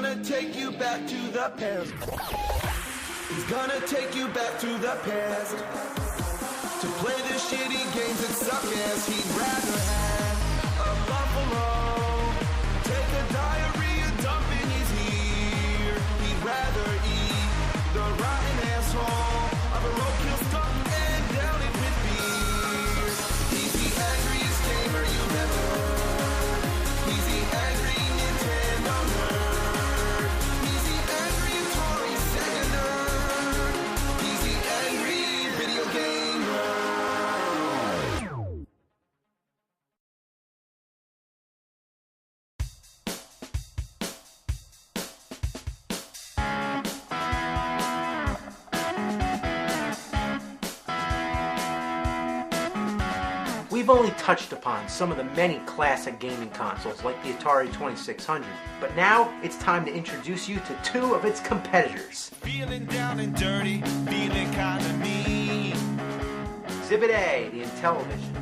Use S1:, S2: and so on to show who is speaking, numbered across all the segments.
S1: gonna take you back to the past. He's gonna take you back to the past to play the shitty games that suck ass. He'd rather have a buffalo take a diarrhea dump in his ear. He'd rather eat the rotten asshole of a roadkill skunk and down it with beer. He's the angriest gamer you've ever heard. He's the angry Nintendo nerd. He's the angry Atari Sega nerd. He's the angry video game nerd.
S2: We've only touched upon some of the many classic gaming consoles like the Atari 2600, but now it's time to introduce you to two of its competitors.
S1: Feeling down and dirty, feeling kinda mean.
S2: Exhibit A, the Intellivision.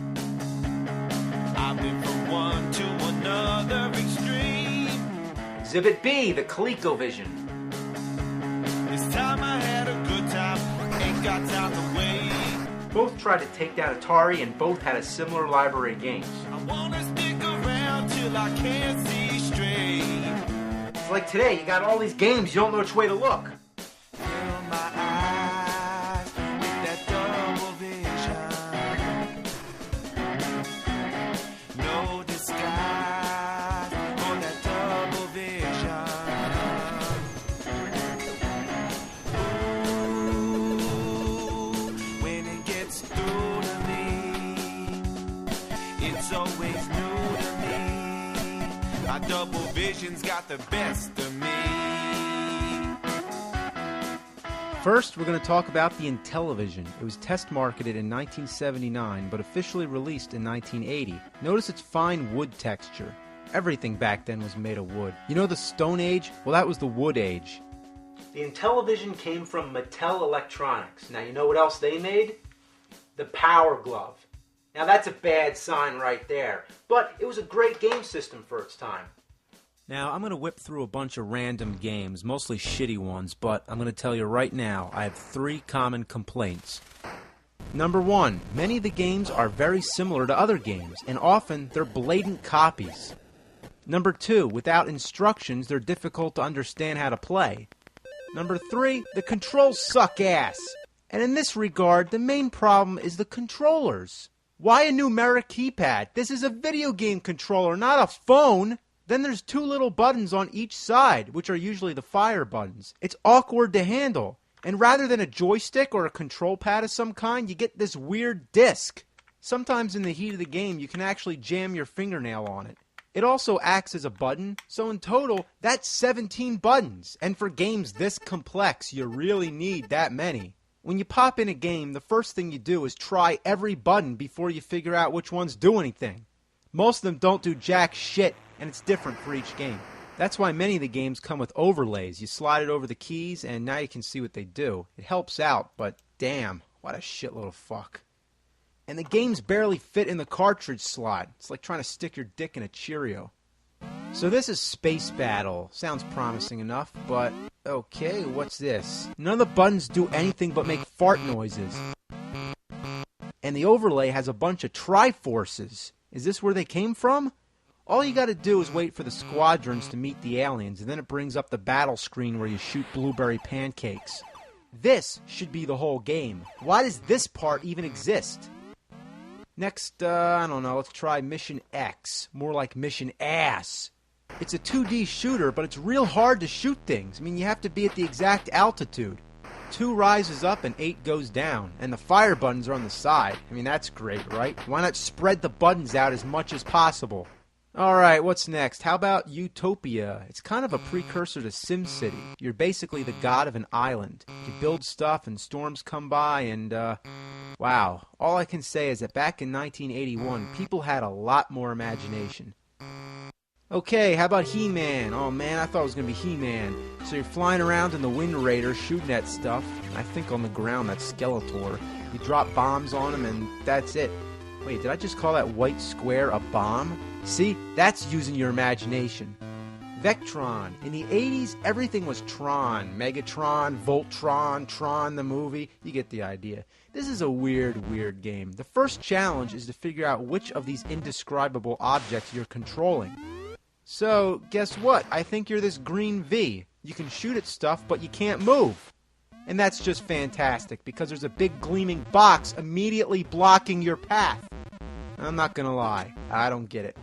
S1: I've been from one to another extreme.
S2: Exhibit B, the ColecoVision.
S1: This time I had a good time and got out the way.
S2: Both tried to take down Atari and both had a similar library of games.
S1: I wanna stick around till I can't see straight.
S2: It's like today, you got all these games, you don't know which way to look.
S1: Fill my eyes with that double vision. No disguise for that double vision. Ooh, when it gets through to me, it's always new to me. My double vision's got the best of me.
S3: First, we're going to talk about the Intellivision. It was test marketed in 1979, but officially released in 1980. Notice its fine wood texture. Everything back then was made of wood. You know the Stone Age? Well, that was the Wood Age.
S2: The Intellivision came from Mattel Electronics. Now, you know what else they made? The Power Glove. Now, that's a bad sign right there, but it was a great game system for its time.
S3: Now, I'm going to whip through a bunch of random games, mostly shitty ones, but I'm going to tell you right now, I have 3 common complaints. Number 1, many of the games are very similar to other games, and often they're blatant copies. Number 2, without instructions, they're difficult to understand how to play. Number 3, the controls suck ass. And in this regard, the main problem is the controllers. Why a numeric keypad? This is a video game controller, not a phone. Then there's 2 little buttons on each side, which are usually the fire buttons. It's awkward to handle. And rather than a joystick or a control pad of some kind, you get this weird disc. Sometimes in the heat of the game, you can actually jam your fingernail on it. It also acts as a button, so in total, that's 17 buttons. And for games this complex, you really need that many. When you pop in a game, the first thing you do is try every button before you figure out which ones do anything. Most of them don't do jack shit, and it's different for each game. That's why many of the games come with overlays. You slide it over the keys, and now you can see what they do. It helps out, but damn, what a shitload of fuck. And the games barely fit in the cartridge slot. It's like trying to stick your dick in a Cheerio. So this is Space Battle. Sounds promising enough, but okay, what's this? None of the buttons do anything but make fart noises. And the overlay has a bunch of Triforces. Is this where they came from? All you gotta do is wait for the squadrons to meet the aliens, and then it brings up the battle screen where you shoot blueberry pancakes. This should be the whole game. Why does this part even exist? Next, I don't know, let's try Mission X. More like Mission Ass. It's a 2D shooter, but it's real hard to shoot things. I mean, you have to be at the exact altitude. 2 rises up and 8 goes down, and the fire buttons are on the side. I mean, that's great, right? Why not spread the buttons out as much as possible? Alright, what's next? How about Utopia? It's kind of a precursor to SimCity. You're basically the god of an island. You build stuff and storms come by and, wow. All I can say is that back in 1981, people had a lot more imagination. Okay, how about He-Man? Oh man, I thought it was going to be He-Man. So you're flying around in the Wind Raider shooting at stuff. I think on the ground that's Skeletor. You drop bombs on him and that's it. Wait, did I just call that white square a bomb? See, that's using your imagination. Vectron. In the 80s, everything was Tron. Megatron, Voltron, Tron the movie. You get the idea. This is a weird game. The first challenge is to figure out which of these indescribable objects you're controlling. So, guess what? I think you're this green V. You can shoot at stuff, but you can't move. And that's just fantastic, because there's a big gleaming box immediately blocking your path. I'm not gonna lie, I don't get it.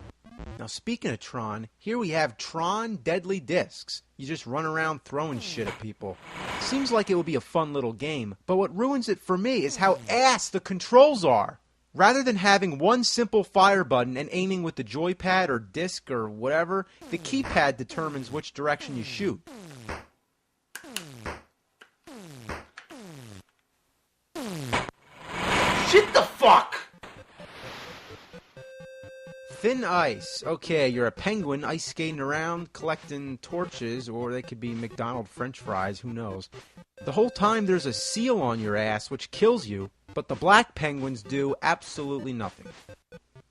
S3: Now, speaking of Tron, here we have Tron Deadly Discs. You just run around throwing shit at people. Seems like it would be a fun little game, but what ruins it for me is how ass the controls are. Rather than having one simple fire button and aiming with the joypad or disc or whatever, the keypad determines which direction you shoot.
S2: Shit the fuck!
S3: Thin Ice. Okay, you're a penguin ice skating around collecting torches, or they could be McDonald's French fries, who knows. The whole time there's a seal on your ass which kills you, but the black penguins do absolutely nothing.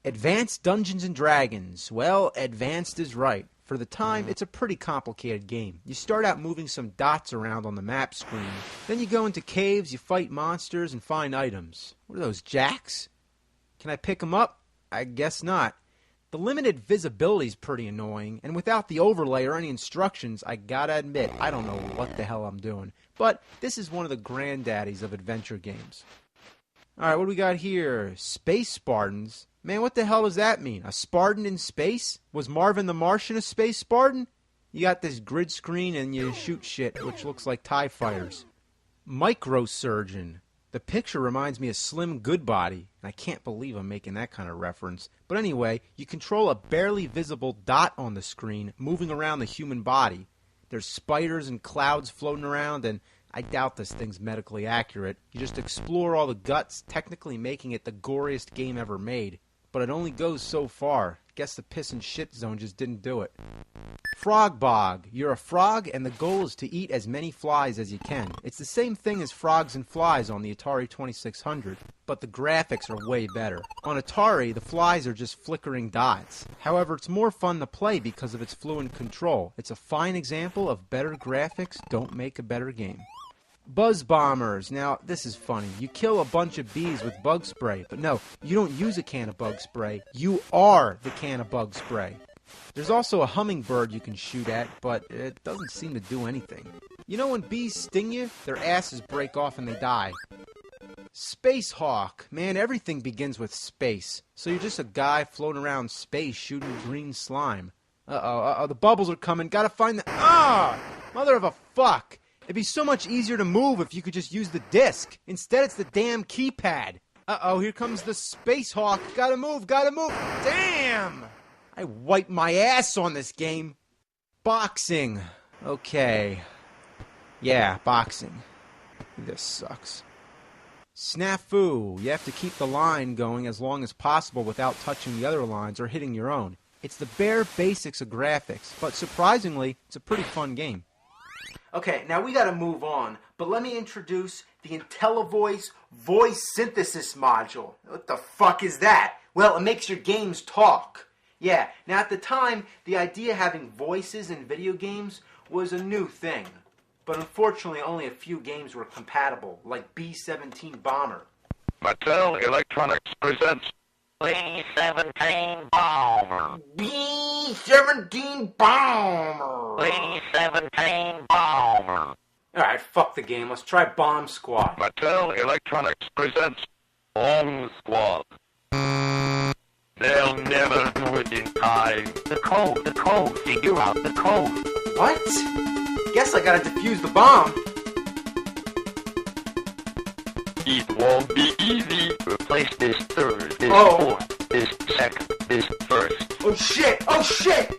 S3: Advanced Dungeons & Dragons. Well, advanced is right. For the time, it's a pretty complicated game. You start out moving some dots around on the map screen. Then you go into caves, you fight monsters, and find items. What are those, jacks? Can I pick them up? I guess not. The limited visibility is pretty annoying, and without the overlay or any instructions, I gotta admit, I don't know what the hell I'm doing. But this is one of the granddaddies of adventure games. Alright, what do we got here? Space Spartans? Man, what the hell does that mean? A Spartan in space? Was Marvin the Martian a space Spartan? You got this grid screen and you shoot shit, which looks like TIE fighters. Microsurgeon. The picture reminds me of Slim Goodbody, and I can't believe I'm making that kind of reference. But anyway, you control a barely visible dot on the screen moving around the human body. There's spiders and clouds floating around, and I doubt this thing's medically accurate. You just explore all the guts, technically making it the goriest game ever made. But it only goes so far. Guess the piss and shit zone just didn't do it. Frog Bog. You're a frog, and the goal is to eat as many flies as you can. It's the same thing as Frogs and Flies on the Atari 2600, but the graphics are way better. On Atari, the flies are just flickering dots. However, it's more fun to play because of its fluid control. It's a fine example of better graphics don't make a better game. Buzz Bombers. Now, this is funny. You kill a bunch of bees with bug spray, but no, you don't use a can of bug spray. You are the can of bug spray. There's also a hummingbird you can shoot at, but it doesn't seem to do anything. You know when bees sting you, their asses break off and they die. Space Hawk. Man, everything begins with space. So you're just a guy floating around space shooting green slime. Uh-oh, the bubbles are coming. Gotta find the... Mother of a fuck! It'd be so much easier to move if you could just use the disc. Instead, it's the damn keypad. Uh-oh, here comes the Space Hawk. Gotta move, gotta move. Damn! I wiped my ass on this game. Boxing. Okay. Yeah, boxing. This sucks. Snafu. You have to keep the line going as long as possible without touching the other lines or hitting your own. It's the bare basics of graphics, but surprisingly, it's a pretty fun game.
S2: Okay, now we gotta move on, but let me introduce the IntelliVoice voice synthesis module. What the fuck is that? Well, it makes your games talk. Yeah, now at the time, the idea of having voices in video games was a new thing. But unfortunately, only a few games were compatible, like B-17 Bomber.
S4: Mattel Electronics presents B-17 Bomber.
S2: B-17 Bomber!
S4: B-17 Bomber.
S2: Alright, fuck the game. Let's try Bomb Squad.
S4: Mattel Electronics presents Bomb Squad. They'll never do it in time. The code, figure out the code.
S2: What? Guess I gotta defuse the bomb.
S4: It won't be easy. Replace this third, this fourth, this second, this first.
S2: Oh shit! Oh shit!